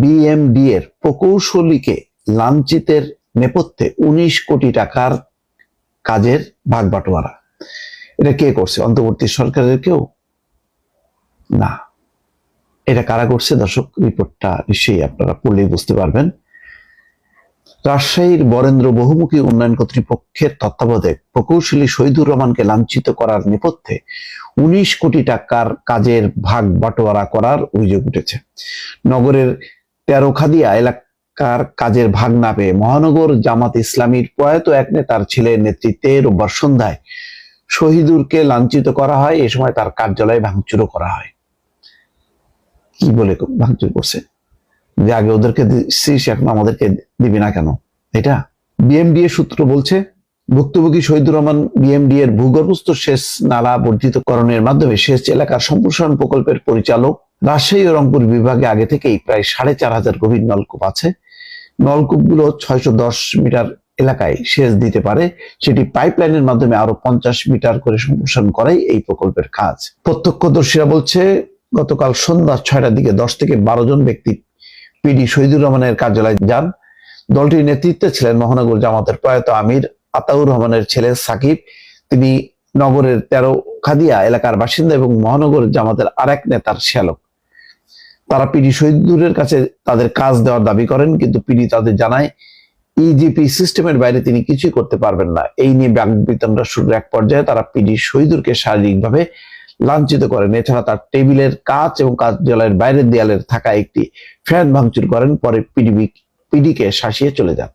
BMD এর প্রকৌশলীকে লাঞ্ছিতের নেপথ্যে 19 কোটি টাকার কাজের ভাগ বাটোয়ারা। এটা কে করছে? অন্তর্বর্তী সরকারের কেউ না। এটা কারা করছে? দর্শক, রিপোর্টটা নিশ্চয়ই আপনারা পড়লেই বুঝতে পারবেন। রাজশাহীর বরেন্দ্র বহুমুখী উন্নয়ন কর্তৃপক্ষের তত্ত্বাবধায়ক প্রকৌশলী শহীদুর রহমানকে লাঞ্ছিত করার নেপথ্যে 19 কোটি টাকার কাজের ভাগ বাটোয়ারা করার অভিযোগ উঠেছে। নগরের তেরোখাদিয়া এলাকার কাজের ভাগ না পেয়ে মহানগর জামাত ইসলামীর প্রয়াত এক নেতার ছেলের নেতৃত্বে রোববার সন্ধ্যায় শহীদুরকে লাঞ্ছিত করা হয়। এ সময় তার কার্যালয়ে ভাঙচুরও করা হয়। কি বলে ভাঙচুর করছে? যে আগে ওদেরকে দিচ্ছিস, এখন আমাদেরকে দিবি না কেন? এটা বিএমডি এর সূত্র বলছে, ভুক্তভোগী শহীদুর রহমান বিএমডি এর ভূগর্ভস্থ সেচ নালা বর্ধিতকরণের মাধ্যমে সেচ এলাকার সম্প্রসারণ প্রকল্পের পরিচালক। রাজশাহী ও রংপুর বিভাগে আগে থেকেই প্রায় 4500 গভীর নলকূপ আছে। নলকূপগুলো 610 মিটার এলাকায় সেচ দিতে পারে। সেটি পাইপলাইনের মাধ্যমে আরো 50 মিটার করে সম্প্রসারণ করাই এই প্রকল্পের কাজ। প্রত্যক্ষদর্শীরা বলছে, গতকাল সন্ধ্যা 6টার দিকে 10 থেকে 12 জন ব্যক্তি পিডি শহীদুর রহমানের কার্যালয়ে যান। দলটির নেতৃত্বে ছিলেন মহানগর জামাতের প্রয়াত আমির আতাউর রহমানের ছেলে সাকিব। তিনি নগরের তেরোখাদিয়া এলাকার বাসিন্দা এবং মহানগর জামাতের আরেক নেতার শ্যালক। তারা পিডি শহীদুরের কাছে তাদের কাজ দেওয়ার দাবি করেন, কিন্তু পিডি তাদের জানায় ইজিপি সিস্টেমের বাইরে তিনি কিছুই করতে পারবেন না। এই নিয়ে বাকবিতণ্ডা শুরুর এক পর্যায়ে তারা পিডি শহীদুরকে শারীরিকভাবে লাঞ্ছিত করেন। এছাড়া তার টেবিলের কাঁচ এবং কার্যালয়ের বাইরের দেয়ালের থাকা একটি ফ্যান ভাঙচুর করেন। পরে পিডিকে শাসিয়ে চলে যান।